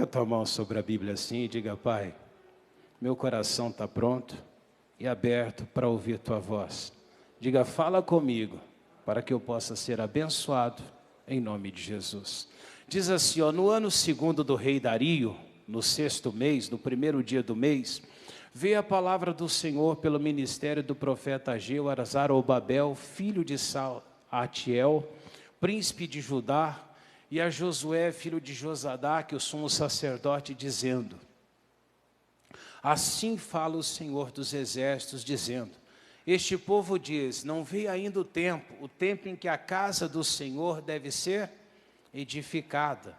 tua mão sobre a Bíblia assim e diga: Pai, meu coração está pronto e aberto para ouvir tua voz. Diga: fala comigo, para que eu possa ser abençoado, em nome de Jesus. Diz assim, ó: no ano segundo do rei Dario, no 6º mês, no 1º dia do mês, veio a palavra do Senhor pelo ministério do profeta Ageu a Zorobabel, filho de Salatiel, príncipe de Judá, e a Josué, filho de Josadaque, o sumo sacerdote, dizendo: assim fala o Senhor dos exércitos, dizendo: este povo diz, não veio ainda o tempo em que a casa do Senhor deve ser edificada.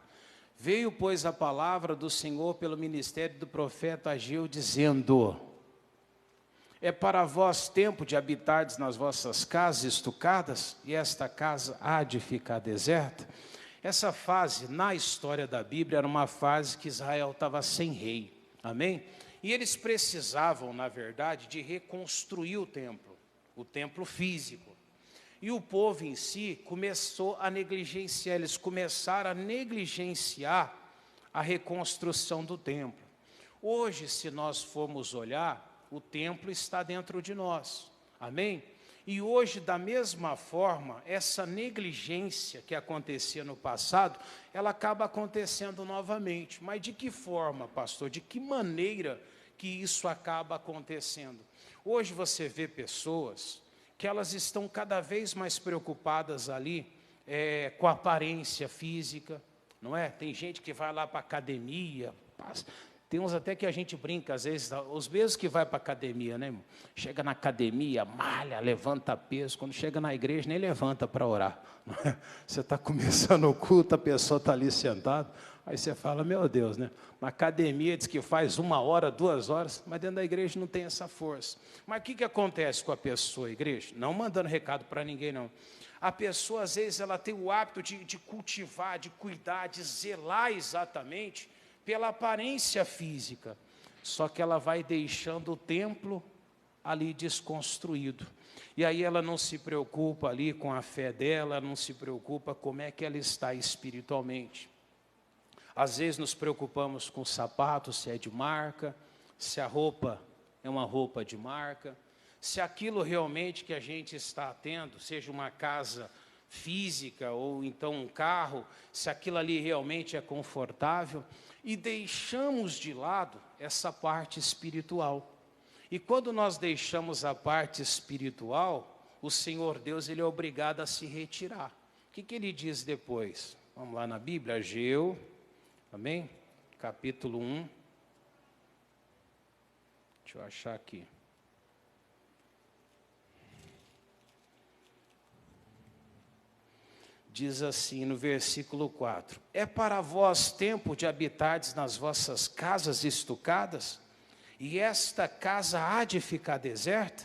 Veio, pois, a palavra do Senhor pelo ministério do profeta Ageu, dizendo: é para vós tempo de habitardes nas vossas casas estucadas, e esta casa há de ficar deserta? Essa fase, na história da Bíblia, era uma fase que Israel estava sem rei, amém? E eles precisavam, na verdade, de reconstruir o templo físico. E o povo em si começou a negligenciar, eles começaram a negligenciar a reconstrução do templo. Hoje, se nós formos olhar, o templo está dentro de nós, amém? E hoje, da mesma forma, essa negligência que acontecia no passado, ela acaba acontecendo novamente. Mas de que forma, pastor? De que maneira que isso acaba acontecendo? Hoje você vê pessoas que elas estão cada vez mais preocupadas ali com a aparência física, não é? Tem gente que vai lá para a academia, tem uns até que a gente brinca, às vezes, os mesmos que vai para a academia, né, irmão? Chega na academia, malha, levanta peso, quando chega na igreja nem levanta para orar. Não é? Você está começando o culto, a pessoa está ali sentada, aí você fala: meu Deus, né? Uma academia diz que faz 1 hora, 2 horas, mas dentro da igreja não tem essa força. Mas o que acontece com a pessoa, igreja? Não mandando recado para ninguém, não. A pessoa, às vezes, ela tem o hábito de cultivar, de cuidar, de zelar exatamente pela aparência física, só que ela vai deixando o templo ali desconstruído, e aí ela não se preocupa ali com a fé dela, não se preocupa como é que ela está espiritualmente. Às vezes nos preocupamos com o sapato, se é de marca, se a roupa é uma roupa de marca, se aquilo realmente que a gente está tendo, seja uma casa física ou então um carro, se aquilo ali realmente é confortável, e deixamos de lado essa parte espiritual. E quando nós deixamos a parte espiritual, o Senhor Deus, Ele é obrigado a se retirar. O que Ele diz depois? Vamos lá na Bíblia, Ageu, amém? Capítulo 1. Deixa eu achar aqui. Diz assim no versículo 4: é para vós tempo de habitardes nas vossas casas estucadas, e esta casa há de ficar deserta?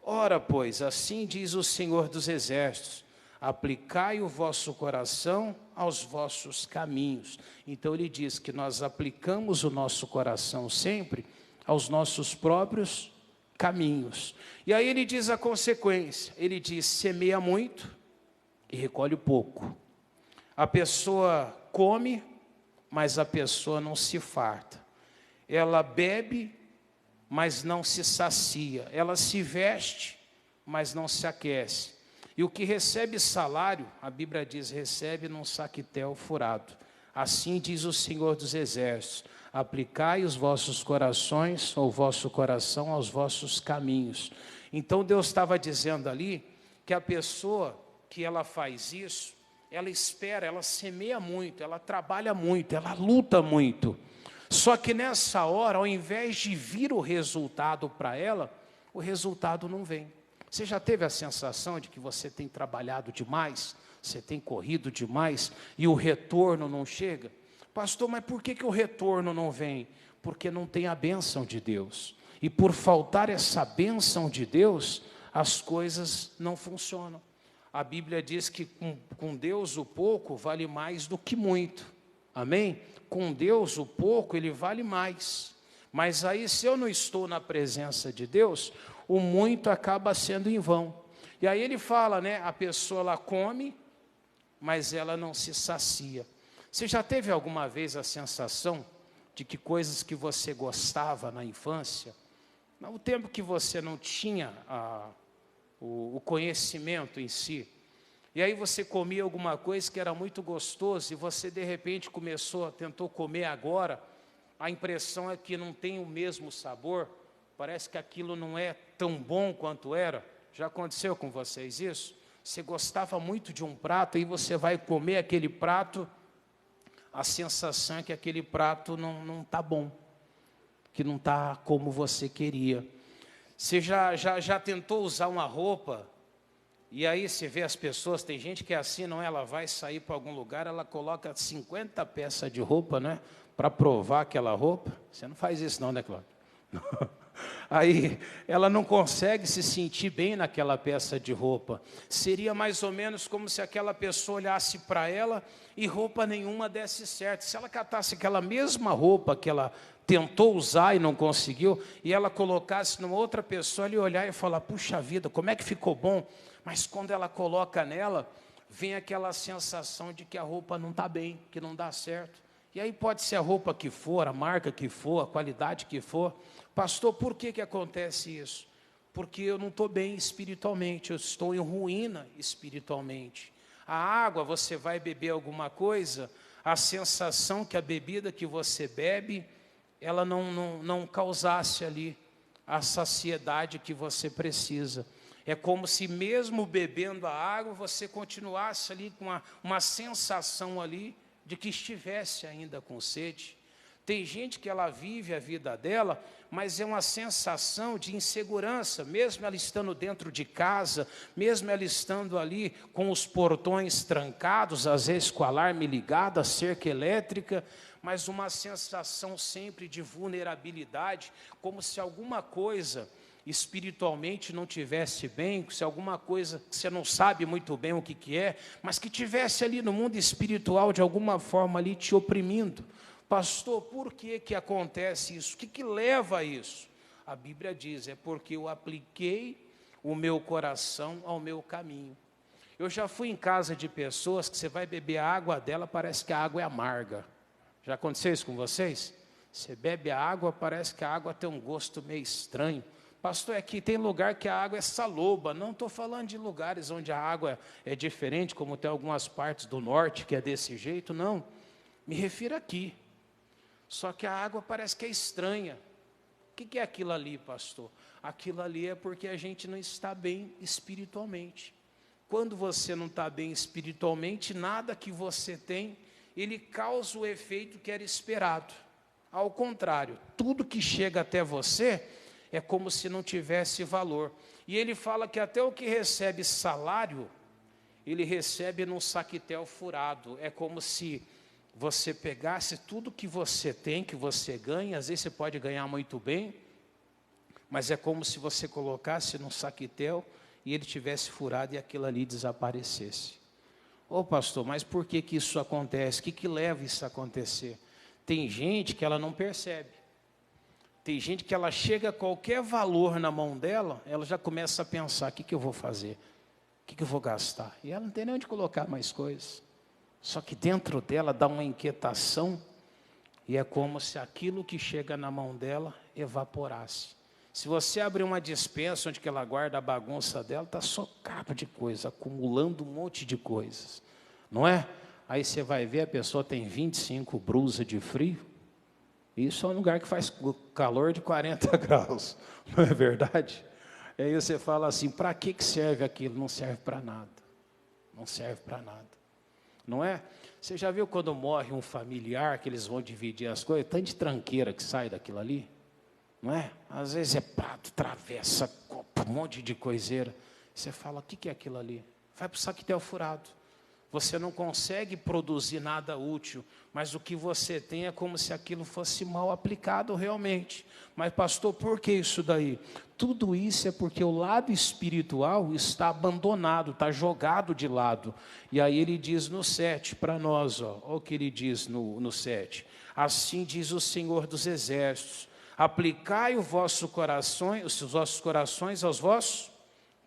Ora, pois, assim diz o Senhor dos exércitos: aplicai o vosso coração aos vossos caminhos. Então ele diz que nós aplicamos o nosso coração sempre aos nossos próprios caminhos. E aí ele diz a consequência, ele diz: semeia muito e recolhe pouco. A pessoa come, mas a pessoa não se farta. Ela bebe, mas não se sacia. Ela se veste, mas não se aquece. E o que recebe salário, a Bíblia diz, recebe num saquetel furado. Assim diz o Senhor dos exércitos: aplicai os vossos corações, ou o vosso coração aos vossos caminhos. Então Deus estava dizendo ali que a pessoa que ela faz isso, ela espera, ela semeia muito, ela trabalha muito, ela luta muito. Só que nessa hora, ao invés de vir o resultado para ela, o resultado não vem. Você já teve a sensação de que você tem trabalhado demais, você tem corrido demais e o retorno não chega? Pastor, mas por que o retorno não vem? Porque não tem a bênção de Deus. E por faltar essa bênção de Deus, as coisas não funcionam. A Bíblia diz que com Deus o pouco vale mais do que muito. Amém? Com Deus o pouco, ele vale mais. Mas aí, se eu não estou na presença de Deus, o muito acaba sendo em vão. E aí ele fala, né? A pessoa ela come, mas ela não se sacia. Você já teve alguma vez a sensação de que coisas que você gostava na infância, no tempo que você não tinha o conhecimento em si, e aí você comia alguma coisa que era muito gostoso, e você de repente tentou comer agora, a impressão é que não tem o mesmo sabor, parece que aquilo não é tão bom quanto era. Já aconteceu com vocês isso? Você gostava muito de um prato, e você vai comer aquele prato, a sensação é que aquele prato não está bom, que não está como você queria. Você já tentou usar uma roupa, e aí você vê as pessoas, tem gente que é assim, não é? Ela vai sair para algum lugar, ela coloca 50 peças de roupa, né? Para provar aquela roupa. Você não faz isso não, né, Cláudio? Aí ela não consegue se sentir bem naquela peça de roupa. Seria mais ou menos como se aquela pessoa olhasse para ela e roupa nenhuma desse certo. Se ela catasse aquela mesma roupa que ela tentou usar e não conseguiu, e ela colocasse numa outra pessoa, ele olhar e falar, puxa vida, como é que ficou bom? Mas quando ela coloca nela, vem aquela sensação de que a roupa não está bem, que não dá certo. E aí pode ser a roupa que for, a marca que for, a qualidade que for. Pastor, por que acontece isso? Porque eu não estou bem espiritualmente, eu estou em ruína espiritualmente. A água, você vai beber alguma coisa, a sensação que a bebida que você bebe, ela não causasse ali a saciedade que você precisa. É como se mesmo bebendo a água, você continuasse ali com uma sensação ali de que estivesse ainda com sede. Tem gente que ela vive a vida dela, mas é uma sensação de insegurança, mesmo ela estando dentro de casa, mesmo ela estando ali com os portões trancados, às vezes com o alarme ligado, a cerca elétrica, mas uma sensação sempre de vulnerabilidade, como se alguma coisa espiritualmente não tivesse bem, se alguma coisa que você não sabe muito bem o que é, mas que tivesse ali no mundo espiritual de alguma forma ali te oprimindo. Pastor, por que acontece isso? O que leva a isso? A Bíblia diz, é porque eu apliquei o meu coração ao meu caminho. Eu já fui em casa de pessoas que você vai beber a água dela, parece que a água é amarga. Já aconteceu isso com vocês? Você bebe a água, parece que a água tem um gosto meio estranho. Pastor, aqui tem lugar que a água é saloba. Não estou falando de lugares onde a água é diferente, como tem algumas partes do norte que é desse jeito, não. Me refiro aqui. Só que a água parece que é estranha. O que é aquilo ali, pastor? Aquilo ali é porque a gente não está bem espiritualmente. Quando você não está bem espiritualmente, nada que você tem, ele causa o efeito que era esperado. Ao contrário, tudo que chega até você é como se não tivesse valor. E ele fala que até o que recebe salário, ele recebe num saquitel furado. É como se você pegasse tudo que você tem, que você ganha, às vezes você pode ganhar muito bem, mas é como se você colocasse num saquitel e ele tivesse furado e aquilo ali desaparecesse. Ô pastor, mas por que isso acontece? O que leva isso a acontecer? Tem gente que ela não percebe. Tem gente que ela chega a qualquer valor na mão dela, ela já começa a pensar, o que eu vou fazer? O que eu vou gastar? E ela não tem nem onde colocar mais coisas. Só que dentro dela dá uma inquietação, e é como se aquilo que chega na mão dela evaporasse. Se você abrir uma despensa onde que ela guarda a bagunça dela, está socado de coisa, acumulando um monte de coisas. Não é? Aí você vai ver, a pessoa tem 25 blusas de frio. Isso é um lugar que faz calor de 40 graus, não é verdade? E aí você fala assim, para que serve aquilo? Não serve para nada. Não serve para nada. Não é? Você já viu quando morre um familiar, que eles vão dividir as coisas? Tanto de tranqueira que sai daquilo ali. Não é? Às vezes é prato, travessa, copo, um monte de coiseira. Você fala, o que é aquilo ali? Vai para o saquitel furado. Você não consegue produzir nada útil, mas o que você tem é como se aquilo fosse mal aplicado realmente. Mas pastor, por que isso daí? Tudo isso é porque o lado espiritual está abandonado, está jogado de lado. E aí ele diz no 7 para nós, olha o que ele diz no 7. Assim diz o Senhor dos Exércitos, aplicai os vossos corações aos vossos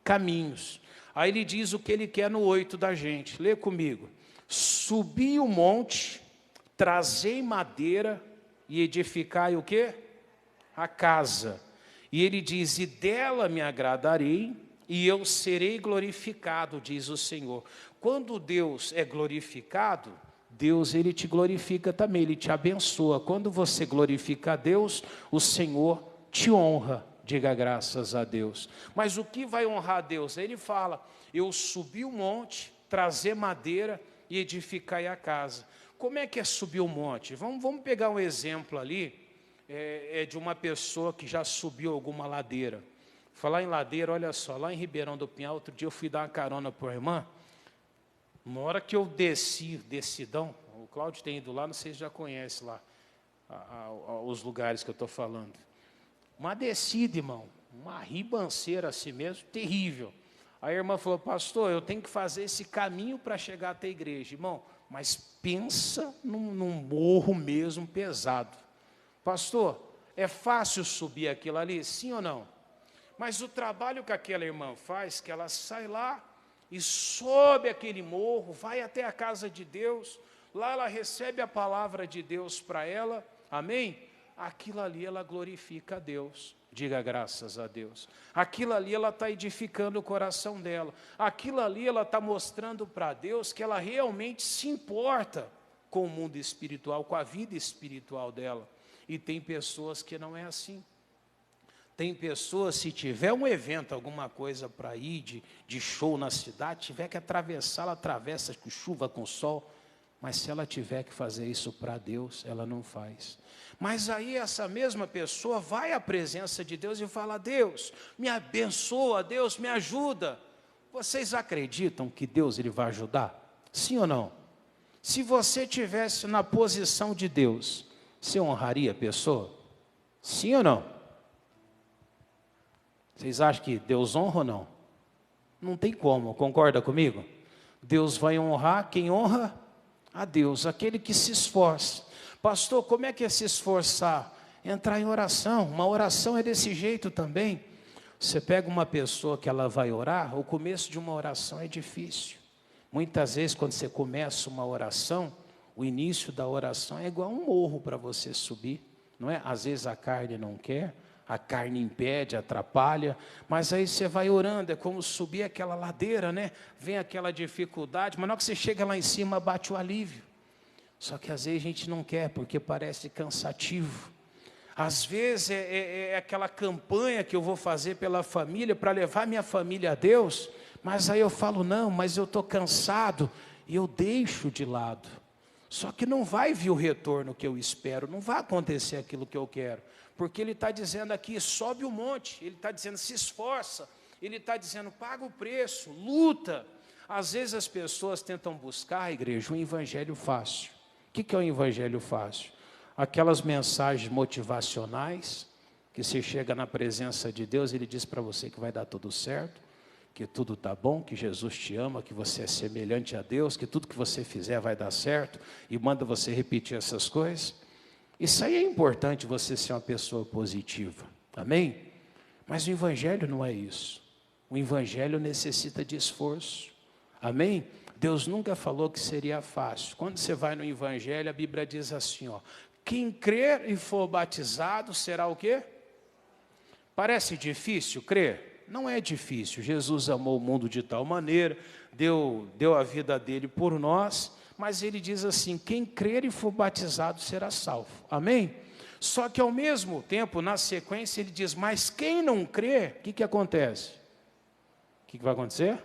caminhos. Aí ele diz o que ele quer no 8 da gente. Lê comigo. Subi o monte, trazei madeira e edificai o quê? A casa. E ele diz, e dela me agradarei, e eu serei glorificado, diz o Senhor. Quando Deus é glorificado, Deus, ele te glorifica também, ele te abençoa. Quando você glorifica a Deus, o Senhor te honra. Diga graças a Deus. Mas o que vai honrar a Deus? Ele fala, eu subi o monte, trazer madeira e edificar a casa. Como é que é subir o monte? Vamos pegar um exemplo ali, de uma pessoa que já subiu alguma ladeira. Falar em ladeira, olha só, lá em Ribeirão do Pinhal, outro dia eu fui dar uma carona para a irmã. Na hora que eu descidão, o Cláudio tem ido lá, não sei se já conhece lá, os lugares que eu estou falando. Uma descida, irmão, uma ribanceira assim mesmo, terrível. Aí a irmã falou, pastor, eu tenho que fazer esse caminho para chegar até a igreja. Irmão, mas pensa num morro mesmo pesado. Pastor, é fácil subir aquilo ali? Sim ou não? Mas o trabalho que aquela irmã faz, que ela sai lá e sobe aquele morro, vai até a casa de Deus, lá ela recebe a palavra de Deus para ela, amém? Aquilo ali ela glorifica a Deus, diga graças a Deus. Aquilo ali ela está edificando o coração dela, aquilo ali ela está mostrando para Deus que ela realmente se importa com o mundo espiritual, com a vida espiritual dela. E tem pessoas que não é assim. Tem pessoas, se tiver um evento, alguma coisa para ir, de show na cidade, tiver que atravessar, ela atravessa com chuva, com sol. Mas se ela tiver que fazer isso para Deus, ela não faz. Mas aí essa mesma pessoa vai à presença de Deus e fala, Deus, me abençoa, Deus, me ajuda. Vocês acreditam que Deus ele vai ajudar? Sim ou não? Se você estivesse na posição de Deus, você honraria a pessoa? Sim ou não? Vocês acham que Deus honra ou não? Não tem como, concorda comigo? Deus vai honrar quem honra a Deus, aquele que se esforça. Pastor, como é que é se esforçar? Entrar em oração. Uma oração é desse jeito também. Você pega uma pessoa que ela vai orar, o começo de uma oração é difícil. Muitas vezes quando você começa uma oração, o início da oração é igual um morro para você subir, não é? Às vezes a carne não quer, a carne impede, atrapalha, mas aí você vai orando, é como subir aquela ladeira, né? Vem aquela dificuldade, mas na hora que você chega lá em cima, bate o alívio. Só que às vezes a gente não quer, porque parece cansativo. Às vezes é aquela campanha que eu vou fazer pela família, para levar minha família a Deus, mas aí eu falo, não, mas eu estou cansado, e eu deixo de lado. Só que não vai vir o retorno que eu espero, não vai acontecer aquilo que eu quero. Porque ele está dizendo aqui, sobe o monte, ele está dizendo, se esforça, ele está dizendo, paga o preço, luta. Às vezes as pessoas tentam buscar, igreja, um evangelho fácil. O que é um evangelho fácil? Aquelas mensagens motivacionais, que você chega na presença de Deus, ele diz para você que vai dar tudo certo, que tudo está bom, que Jesus te ama, que você é semelhante a Deus, que tudo que você fizer vai dar certo, e manda você repetir essas coisas. Isso aí é importante, você ser uma pessoa positiva, amém? Mas o evangelho não é isso. O evangelho necessita de esforço, amém? Deus nunca falou que seria fácil. Quando você vai no evangelho, a Bíblia diz assim, ó, quem crer e for batizado será o quê? Parece difícil crer? Não é difícil. Jesus amou o mundo de tal maneira, deu a vida dele por nós, mas ele diz assim, quem crer e for batizado será salvo, amém? Só que ao mesmo tempo, na sequência, ele diz, mas quem não crer, o que acontece? O que vai acontecer?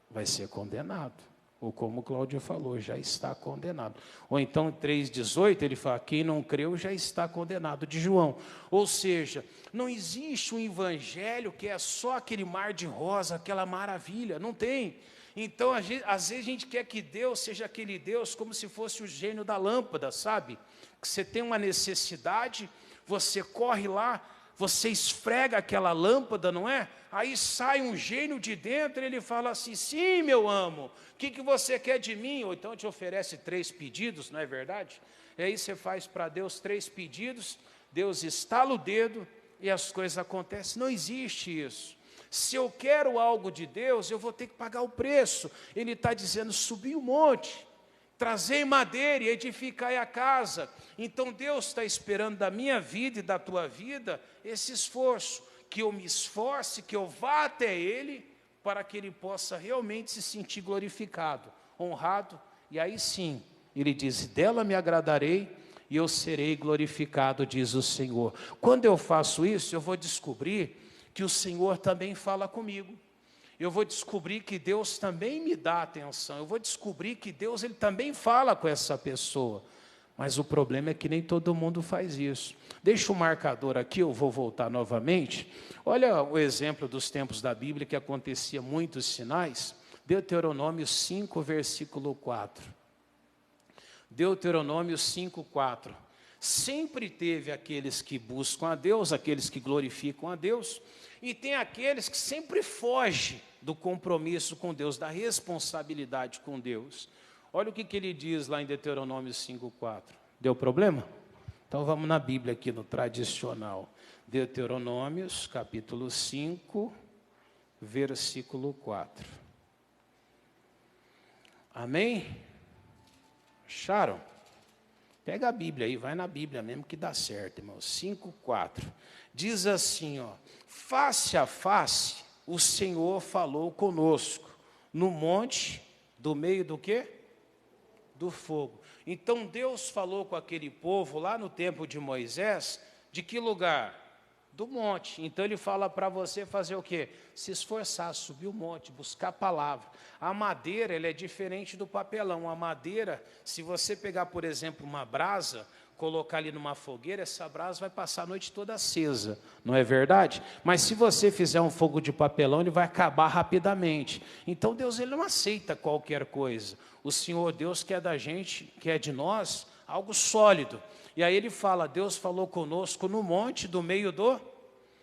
Vai ser condenado, ou como o Cláudio falou, já está condenado. Ou então, em 3,18, ele fala, quem não creu já está condenado, de João. Ou seja, não existe um evangelho que é só aquele mar de rosa, aquela maravilha, não tem. Então, às vezes a gente quer que Deus seja aquele Deus como se fosse o gênio da lâmpada, sabe? Que você tem uma necessidade, você corre lá, você esfrega aquela lâmpada, não é? Aí sai um gênio de dentro e ele fala assim, sim, meu amo, o que você quer de mim? Ou então te oferece 3 pedidos, não é verdade? E aí você faz para Deus 3 pedidos, Deus estala o dedo e as coisas acontecem. Não existe isso. Se eu quero algo de Deus, eu vou ter que pagar o preço. Ele está dizendo, subir o monte, trazei madeira e edificai a casa. Então Deus está esperando da minha vida e da tua vida esse esforço, que eu me esforce, que eu vá até Ele, para que Ele possa realmente se sentir glorificado, honrado, e aí sim, Ele diz, dela me agradarei, e eu serei glorificado, diz o Senhor. Quando eu faço isso, eu vou descobrir que o Senhor também fala comigo. Eu vou descobrir que Deus também me dá atenção. Eu vou descobrir que Deus ele também fala com essa pessoa. Mas o problema é que nem todo mundo faz isso. Deixa o marcador aqui, eu vou voltar novamente. Olha o exemplo dos tempos da Bíblia que acontecia muitos sinais. Deuteronômio 5, versículo 4. Deuteronômio 5, 4. Sempre teve aqueles que buscam a Deus, aqueles que glorificam a Deus, e tem aqueles que sempre fogem do compromisso com Deus, da responsabilidade com Deus. Olha o que ele diz lá em Deuteronômio 5, 4. Deu problema? Então vamos na Bíblia aqui, no tradicional. Deuteronômios, capítulo 5, versículo 4. Amém? Acharam? Pega a Bíblia aí, vai na Bíblia mesmo que dá certo, irmão. 5, 4. Diz assim, ó. Face a face, o Senhor falou conosco, no monte, do meio do quê? Do fogo. Então Deus falou com aquele povo lá no tempo de Moisés, de que lugar? Do monte. Então ele fala para você fazer o quê? Se esforçar, subir o monte, buscar a palavra. A madeira, ela é diferente do papelão. A madeira, se você pegar, por exemplo, uma brasa, colocar ali numa fogueira, essa brasa vai passar a noite toda acesa, não é verdade? Mas se você fizer um fogo de papelão, ele vai acabar rapidamente. Então Deus ele não aceita qualquer coisa. O Senhor Deus quer da gente, quer de nós, algo sólido. E aí ele fala, Deus falou conosco no monte do meio do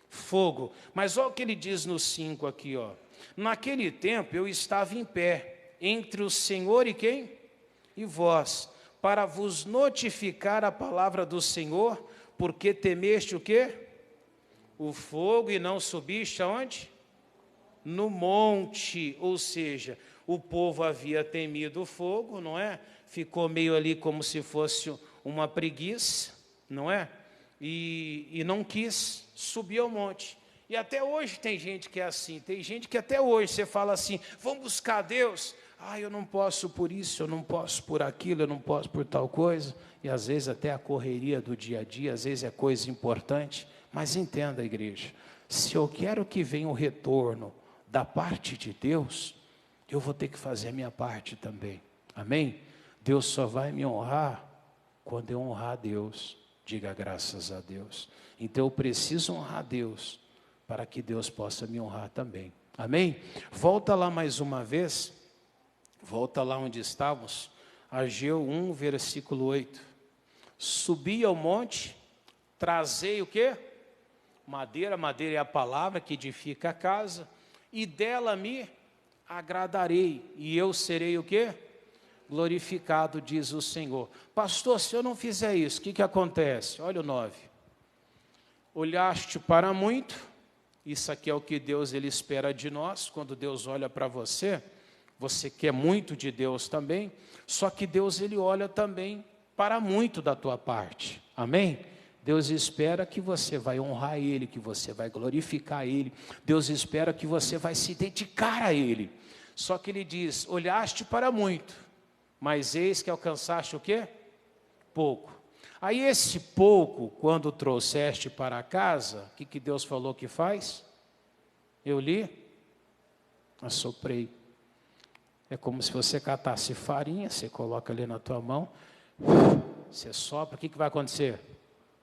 fogo. Mas olha o que ele diz no 5 aqui, ó. Naquele tempo eu estava em pé, entre o Senhor e quem? E vós, para vos notificar a palavra do Senhor, porque temeste o quê? O fogo e não subiste aonde? No monte, ou seja, o povo havia temido o fogo, não é? Ficou meio ali como se fosse uma preguiça, não é? E não quis subir ao monte. E até hoje tem gente que é assim, tem gente que até hoje você fala assim, vamos buscar a Deus. Ah, eu não posso por isso, eu não posso por aquilo, eu não posso por tal coisa. E às vezes até a correria do dia a dia, às vezes é coisa importante. Mas entenda, igreja, se eu quero que venha o retorno da parte de Deus, eu vou ter que fazer a minha parte também. Amém? Deus só vai me honrar quando eu honrar a Deus. Diga graças a Deus. Então eu preciso honrar a Deus para que Deus possa me honrar também. Amém? Volta lá mais uma vez. Volta lá onde estávamos. Ageu 1, versículo 8. Subi ao monte, trazei o quê? Madeira, madeira é a palavra que edifica a casa, e dela me agradarei, e eu serei o quê? Glorificado, diz o Senhor. Pastor, se eu não fizer isso, o que acontece? Olha o 9. Olhaste para muito, isso aqui é o que Deus ele espera de nós, quando Deus olha para você, você quer muito de Deus também, só que Deus ele olha também para muito da tua parte, amém? Deus espera que você vai honrar Ele, que você vai glorificar Ele, Deus espera que você vai se dedicar a Ele, só que Ele diz, olhaste para muito, mas eis que alcançaste o quê? Pouco. Aí esse pouco, quando trouxeste para casa, o que Deus falou que faz? Eu lhe assoprei. É como se você catasse farinha, você coloca ali na tua mão, você sopra, o que vai acontecer?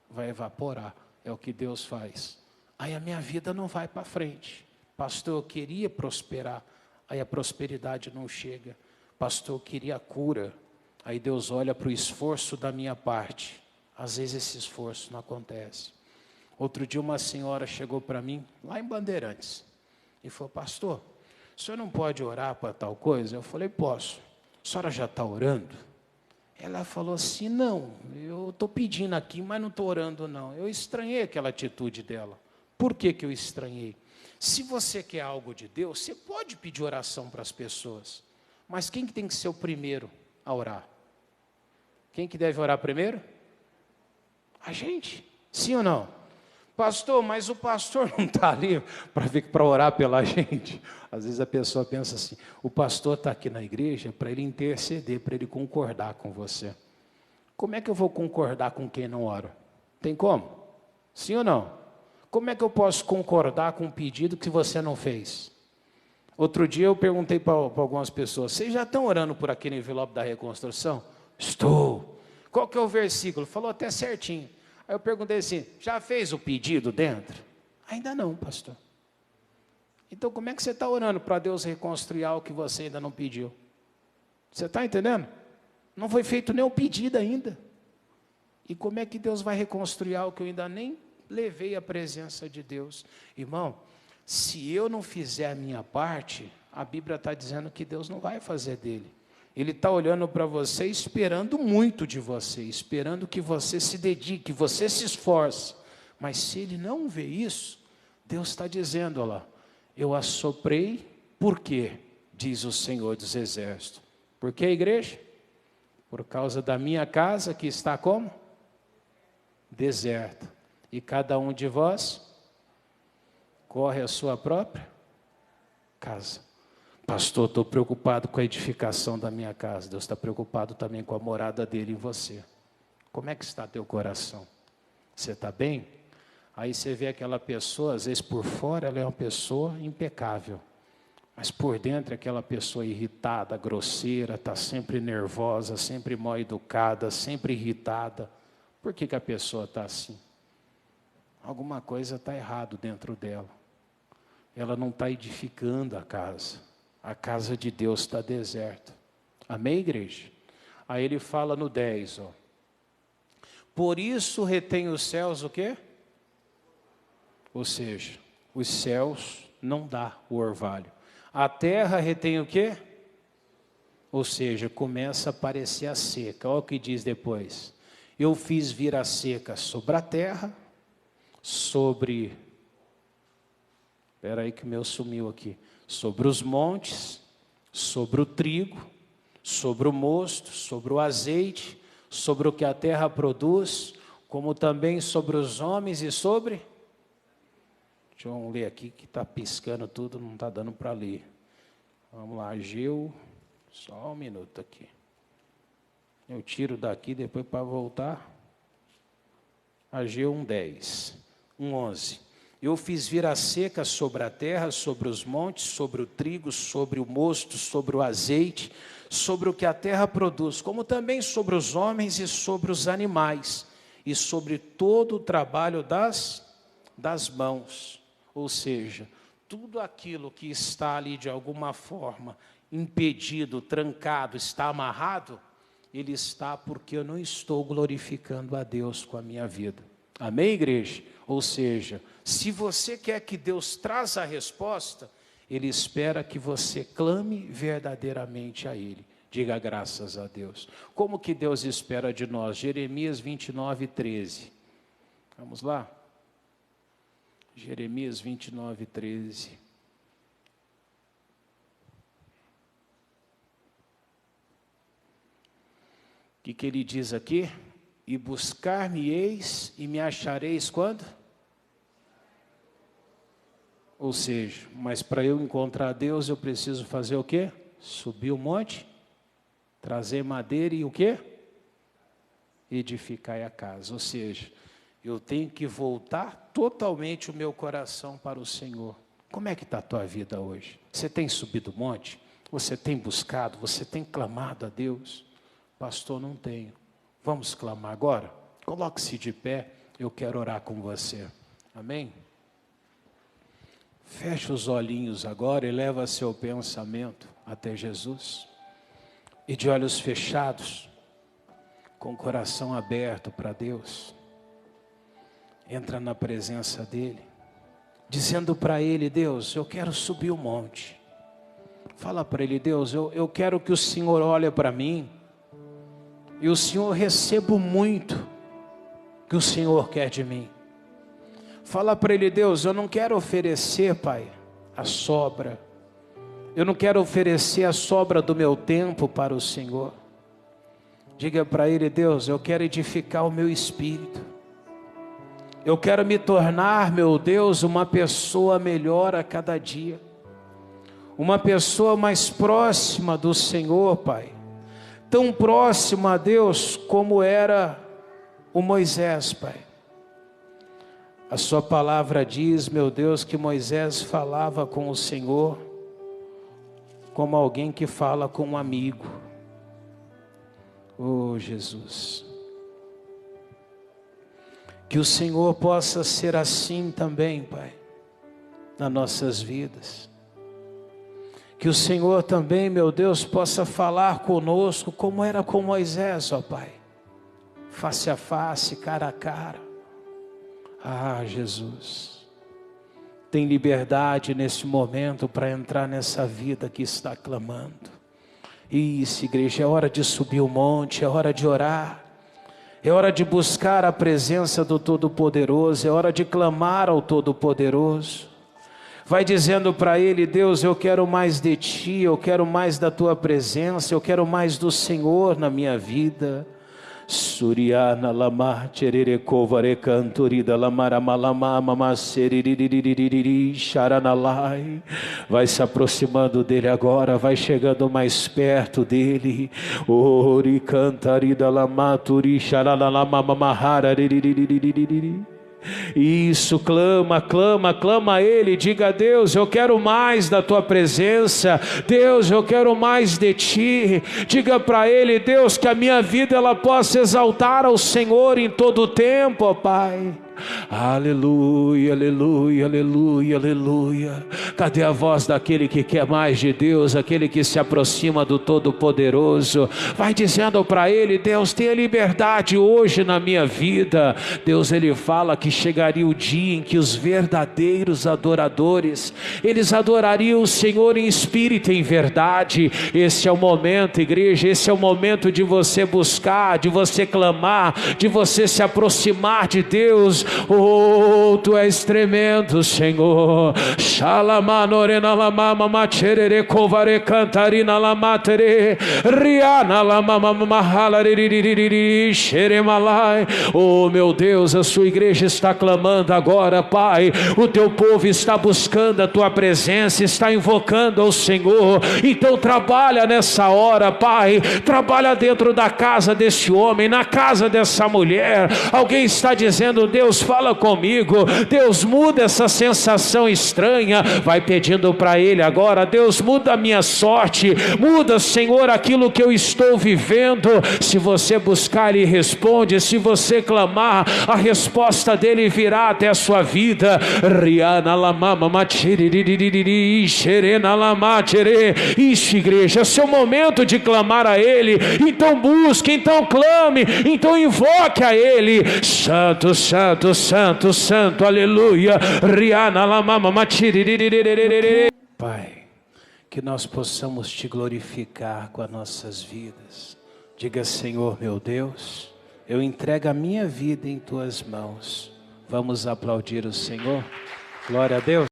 Vai evaporar, é o que Deus faz. Aí a minha vida não vai para frente. Pastor, eu queria prosperar, aí a prosperidade não chega. Pastor, eu queria cura, aí Deus olha para o esforço da minha parte. Às vezes esse esforço não acontece. Outro dia uma senhora chegou para mim, lá em Bandeirantes, e falou, pastor, o senhor não pode orar para tal coisa? Eu falei, posso. A senhora já está orando? Ela falou assim, não, eu estou pedindo aqui, mas não estou orando não. Eu estranhei aquela atitude dela. Por que eu estranhei? Se você quer algo de Deus, você pode pedir oração para as pessoas. Mas quem que tem que ser o primeiro a orar? Quem que deve orar primeiro? A gente. Sim ou não? Pastor, mas o pastor não está ali para orar pela gente. Às vezes a pessoa pensa assim, o pastor está aqui na igreja para ele interceder, para ele concordar com você. Como é que eu vou concordar com quem não ora? Tem como? Sim ou não? Como é que eu posso concordar com um pedido que você não fez? Outro dia eu perguntei para algumas pessoas, vocês já estão orando por aquele envelope da reconstrução? Estou. Qual que é o versículo? Falou até certinho. Aí eu perguntei assim, já fez o pedido dentro? Ainda não, pastor. Então como é que você está orando para Deus reconstruir algo que você ainda não pediu? Você está entendendo? Não foi feito nem o pedido ainda. E como é que Deus vai reconstruir algo que eu ainda nem levei à presença de Deus? Irmão, se eu não fizer a minha parte, a Bíblia está dizendo que Deus não vai fazer dele. Ele está olhando para você, esperando muito de você, esperando que você se dedique, que você se esforce. Mas se ele não vê isso, Deus está dizendo, olha lá, eu assoprei, por quê? Diz o Senhor dos Exércitos. Por que, igreja? Por causa da minha casa que está como? Deserta. E cada um de vós corre a sua própria casa. Pastor, estou preocupado com a edificação da minha casa. Deus está preocupado também com a morada dele em você. Como é que está teu coração? Você está bem? Aí você vê aquela pessoa, às vezes por fora ela é uma pessoa impecável. Mas por dentro aquela pessoa irritada, grosseira, está sempre nervosa, sempre mal educada, sempre irritada. Por que a pessoa está assim? Alguma coisa está errado dentro dela. Ela não está edificando a casa. A casa de Deus está deserta. Amém, igreja? Aí ele fala no 10, ó. Por isso retém os céus o quê? Ou seja, os céus não dá o orvalho. A terra retém o quê? Ou seja, começa a aparecer a seca. Olha o que diz depois. Eu fiz vir a seca sobre a terra, sobre... Espera aí que o meu sumiu aqui. Sobre os montes, sobre o trigo, sobre o mosto, sobre o azeite, sobre o que a terra produz, como também sobre os homens e sobre... Deixa eu ler aqui que está piscando tudo, não está dando para ler. Vamos lá, Ageu, só um minuto aqui. Eu tiro daqui depois para voltar. Ageu 1:10, 1:11. Eu fiz vir a seca sobre a terra, sobre os montes, sobre o trigo, sobre o mosto, sobre o azeite, sobre o que a terra produz, como também sobre os homens e sobre os animais, e sobre todo o trabalho das mãos. Ou seja, tudo aquilo que está ali de alguma forma impedido, trancado, está amarrado, ele está porque eu não estou glorificando a Deus com a minha vida. Amém, igreja? Ou seja, se você quer que Deus traga a resposta, Ele espera que você clame verdadeiramente a Ele. Diga graças a Deus. Como que Deus espera de nós? Jeremias 29:13. Vamos lá? Jeremias 29:13. O que ele diz aqui? E buscar-me-eis e me achareis quando? Ou seja, mas para eu encontrar Deus eu preciso fazer o quê? Subir o monte, trazer madeira e o quê? Edificar a casa. Ou seja, eu tenho que voltar totalmente o meu coração para o Senhor. Como é que está a tua vida hoje? Você tem subido o monte? Você tem buscado? Você tem clamado a Deus? Pastor, não tenho. Vamos clamar agora? Coloque-se de pé, eu quero orar com você. Amém? Feche os olhinhos agora e leva seu pensamento até Jesus. E de olhos fechados, com o coração aberto para Deus, entra na presença dEle, dizendo para Ele: Deus, eu quero subir o monte. Fala para Ele: Deus, eu quero que o Senhor olhe para mim, e o Senhor receba muito que o Senhor quer de mim. Fala para Ele: Deus, eu não quero oferecer, Pai, a sobra. Eu não quero oferecer a sobra do meu tempo para o Senhor. Diga para Ele: Deus, eu quero edificar o meu espírito. Eu quero me tornar, meu Deus, uma pessoa melhor a cada dia. Uma pessoa mais próxima do Senhor, Pai. Tão próxima a Deus como era o Moisés, Pai. A sua palavra diz, meu Deus, que Moisés falava com o Senhor como alguém que fala com um amigo. Oh, Jesus. Que o Senhor possa ser assim também, Pai, nas nossas vidas. Que o Senhor também, meu Deus, possa falar conosco como era com Moisés, ó Pai. Face a face, cara a cara. Ah, Jesus. Tem liberdade nesse momento para entrar nessa vida que está clamando. Isso, igreja, é hora de subir o monte, é hora de orar. É hora de buscar a presença do Todo-Poderoso, é hora de clamar ao Todo-Poderoso. Vai dizendo para Ele: Deus, eu quero mais de Ti, eu quero mais da Tua presença, eu quero mais do Senhor na minha vida. Suriana lama cherere kovare cantorida lamara malama mama seriri charanalai. Vai se aproximando dele agora, vai chegando mais perto dele. Ori cantarida lama turi charalama mamahara. Isso, clama, clama, clama a Ele, diga: Deus, eu quero mais da Tua presença, Deus, eu quero mais de Ti. Diga para Ele: Deus, que a minha vida ela possa exaltar ao Senhor em todo o tempo, ó Pai. Aleluia, aleluia, aleluia, aleluia. Cadê a voz daquele que quer mais de Deus, aquele que se aproxima do Todo-Poderoso? Vai dizendo para Ele: Deus, tenha liberdade hoje na minha vida. Deus, Ele fala que chegaria o dia em que os verdadeiros adoradores, eles adorariam o Senhor em espírito e em verdade. Esse é o momento, igreja, esse é o momento de você buscar, de você clamar, de você se aproximar de Deus. Oh, Tu és tremendo, Senhor. Shalamanore lamama macherere kovare cantarina lamatere riana lamama mahala riririririri xeremalai. Oh, meu Deus, a Sua igreja está clamando agora, Pai. O Teu povo está buscando a Tua presença, está invocando ao Senhor. Então trabalha nessa hora, Pai. Trabalha dentro da casa desse homem, na casa dessa mulher. Alguém está dizendo: Deus, fala comigo. Deus, muda essa sensação estranha. Vai pedindo para Ele agora: Deus, muda a minha sorte, muda, Senhor, aquilo que eu estou vivendo. Se você buscar, Ele responde. Se você clamar, a resposta dele virá até a sua vida. Isso, igreja, é seu momento de clamar a Ele. Então busque, então clame, então invoque a Ele. Santo, santo, santo, santo, aleluia. Pai, que nós possamos Te glorificar com as nossas vidas. Diga: Senhor meu Deus, eu entrego a minha vida em Tuas mãos. Vamos aplaudir o Senhor. Glória a Deus.